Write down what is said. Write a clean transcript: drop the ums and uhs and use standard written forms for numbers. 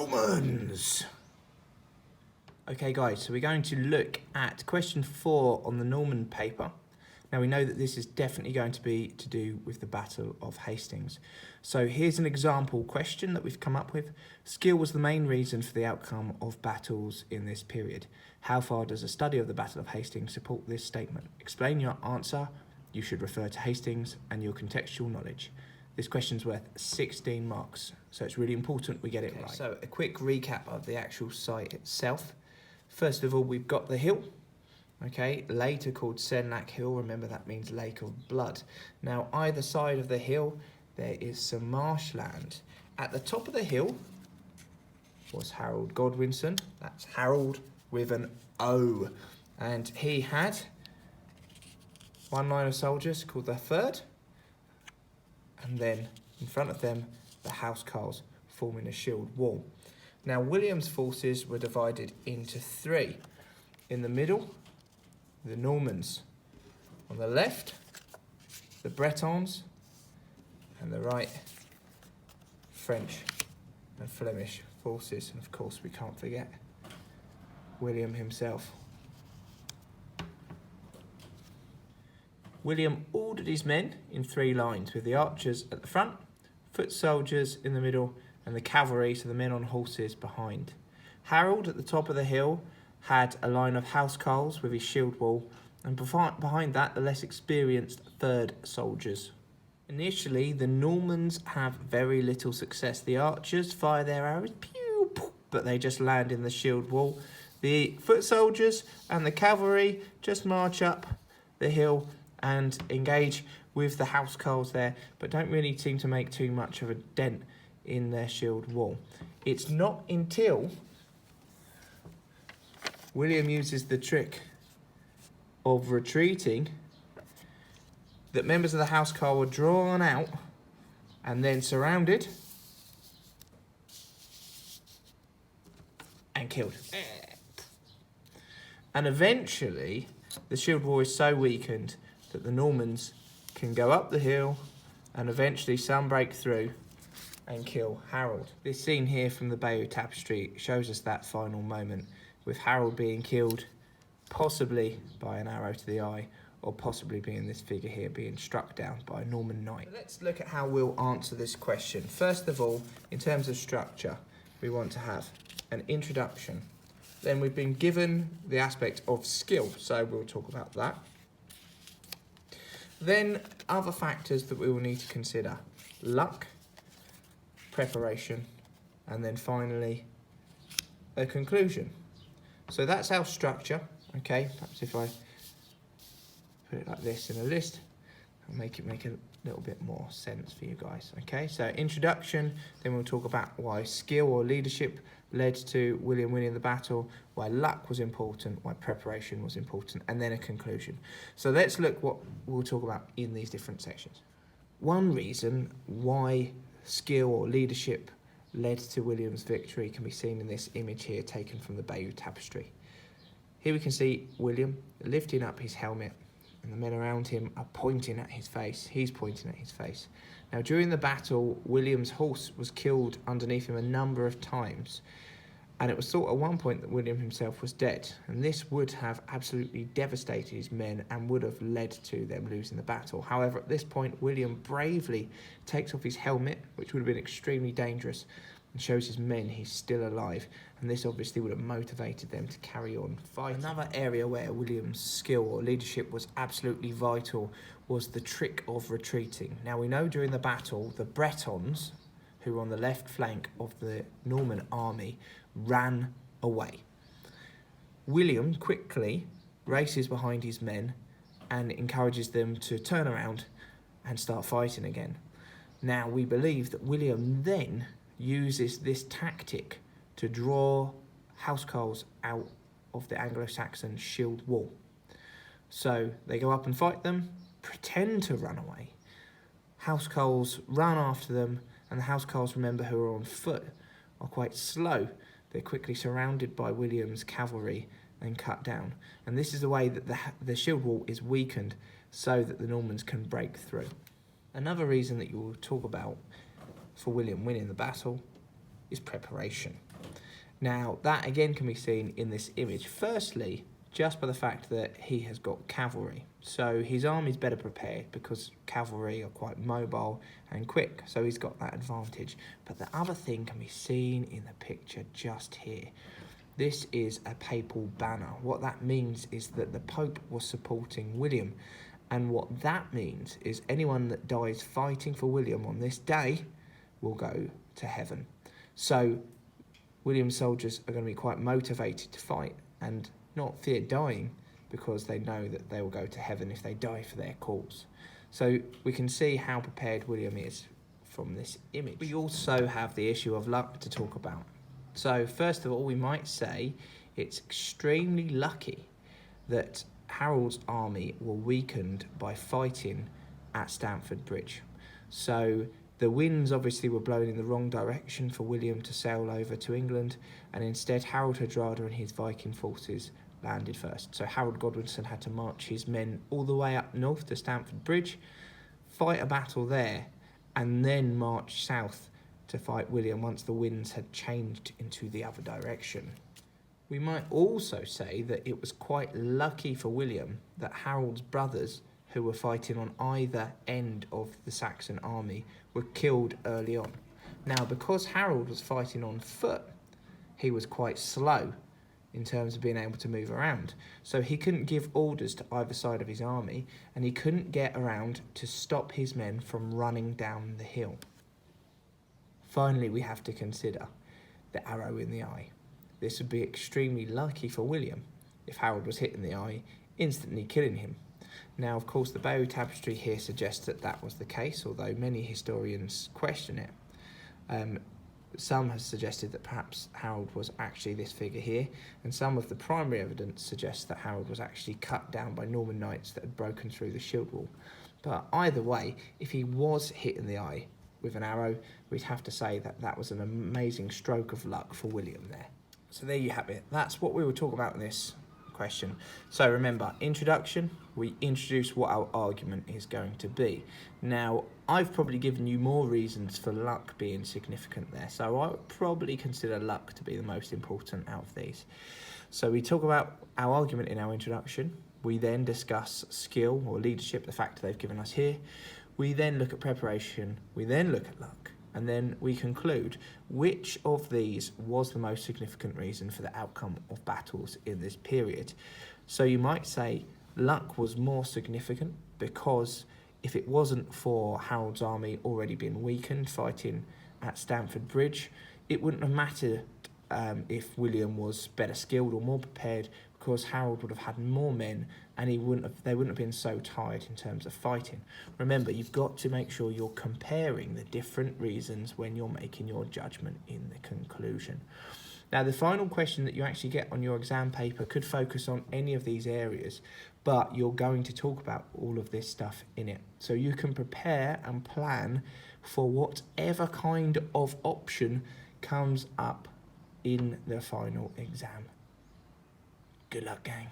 Normans. Okay guys, so we're going to look at question 4 on the Norman paper. Now we know that this is definitely going to be to do with the Battle of Hastings. So here's an example question that we've come up with. Skill was the main reason for the outcome of battles in this period. How far does a study of the Battle of Hastings support this statement? Explain your answer. You should refer to Hastings and your contextual knowledge. This question's worth 16 marks, so it's really important we get it right. So a quick recap of the actual site itself. First of all, we've got the hill, okay, later called Senlac Hill. Remember, that means Lake of Blood. Now, either side of the hill, there is some marshland. At the top of the hill was Harold Godwinson. That's Harold with an O. And he had one line of soldiers called the Third, and then in front of them, the housecarls forming a shield wall. Now, William's forces were divided into 3. In the middle, the Normans. On the left, the Bretons. And the right, French and Flemish forces. And of course, we can't forget William himself. William ordered his men in 3 lines, with the archers at the front, foot soldiers in the middle, and the cavalry, so the men on horses, behind. Harold, at the top of the hill, had a line of housecarls with his shield wall, and behind that, the less experienced third soldiers. Initially, the Normans have very little success. The archers fire their arrows, pew, pew, but they just land in the shield wall. The foot soldiers and the cavalry just march up the hill and engage with the housecarls there, but don't really seem to make too much of a dent in their shield wall. It's not until William uses the trick of retreating that members of the housecarl were drawn out and then surrounded and killed. And eventually, the shield wall is so weakened that the Normans can go up the hill and eventually some break through and kill Harold. This scene here from the Bayeux Tapestry shows us that final moment, with Harold being killed, possibly by an arrow to the eye, or possibly being this figure here being struck down by a Norman knight. Let's look at how we'll answer this question. First of all, in terms of structure, we want to have an introduction. Then we've been given the aspect of skill, so we'll talk about that. Then other factors that we will need to consider: luck, preparation, and then finally a conclusion. So that's our structure, okay? Perhaps if I put it like this in a list, I'll make a little bit more sense for you guys, okay? So introduction, then we'll talk about why skill or leadership led to William winning the battle, why luck was important, why preparation was important, and then a conclusion. So let's look what we'll talk about in these different sections. One reason why skill or leadership led to William's victory can be seen in this image here taken from the Bayeux Tapestry. Here we can see William lifting up his helmet, and the men around him are pointing at his face. He's pointing at his face. Now, during the battle, William's horse was killed underneath him a number of times, and it was thought at one point that William himself was dead, and this would have absolutely devastated his men and would have led to them losing the battle. However, at this point, William bravely takes off his helmet, which would have been extremely dangerous, and shows his men he's still alive, and this obviously would have motivated them to carry on fighting. Another area where William's skill or leadership was absolutely vital was the trick of retreating. Now, we know during the battle, the Bretons, who were on the left flank of the Norman army, ran away. William quickly races behind his men and encourages them to turn around and start fighting again. Now, we believe that William then uses this tactic to draw housecarls out of the Anglo-Saxon shield wall. So they go up and fight them, pretend to run away. Housecarls run after them, and the housecarls, remember, who are on foot, are quite slow. They're quickly surrounded by William's cavalry and cut down. And this is the way that the shield wall is weakened so that the Normans can break through. Another reason that you will talk about for William winning the battle is preparation. Now, that again can be seen in this image. Firstly, just by the fact that he has got cavalry. So his army's better prepared because cavalry are quite mobile and quick, so he's got that advantage. But the other thing can be seen in the picture just here. This is a papal banner. What that means is that the Pope was supporting William. And what that means is anyone that dies fighting for William on this day will go to heaven. So William's soldiers are going to be quite motivated to fight and not fear dying because they know that they will go to heaven if they die for their cause. So we can see how prepared William is from this image. We also have the issue of luck to talk about. So first of all, we might say it's extremely lucky that Harold's army were weakened by fighting at Stamford Bridge. So the winds obviously were blowing in the wrong direction for William to sail over to England, and instead Harold Hardrada and his Viking forces landed first. So Harold Godwinson had to march his men all the way up north to Stamford Bridge, fight a battle there, and then march south to fight William once the winds had changed into the other direction. We might also say that it was quite lucky for William that Harold's brothers, who were fighting on either end of the Saxon army, were killed early on. Now, because Harold was fighting on foot, he was quite slow in terms of being able to move around. So he couldn't give orders to either side of his army, and he couldn't get around to stop his men from running down the hill. Finally, we have to consider the arrow in the eye. This would be extremely lucky for William if Harold was hit in the eye, instantly killing him. Now, of course, the Bayeux Tapestry here suggests that that was the case, although many historians question it. Some have suggested that perhaps Harold was actually this figure here, and some of the primary evidence suggests that Harold was actually cut down by Norman knights that had broken through the shield wall. But either way, if he was hit in the eye with an arrow, we'd have to say that that was an amazing stroke of luck for William there. So there you have it. That's what we will talk about in this question. So remember, introduction, we introduce what our argument is going to be. Now, I've probably given you more reasons for luck being significant there, so I would probably consider luck to be the most important out of these. So we talk about our argument in our introduction, we then discuss skill or leadership, the factor they've given us here, we then look at preparation, we then look at luck, and then we conclude which of these was the most significant reason for the outcome of battles in this period. So you might say luck was more significant because if it wasn't for Harold's army already being weakened fighting at Stamford Bridge, it wouldn't have mattered if William was better skilled or more prepared, because Harold would have had more men and they wouldn't have been so tired in terms of fighting. Remember, you've got to make sure you're comparing the different reasons when you're making your judgment in the conclusion. Now, the final question that you actually get on your exam paper could focus on any of these areas, but you're going to talk about all of this stuff in it. So you can prepare and plan for whatever kind of option comes up in the final exam. Good luck, gang.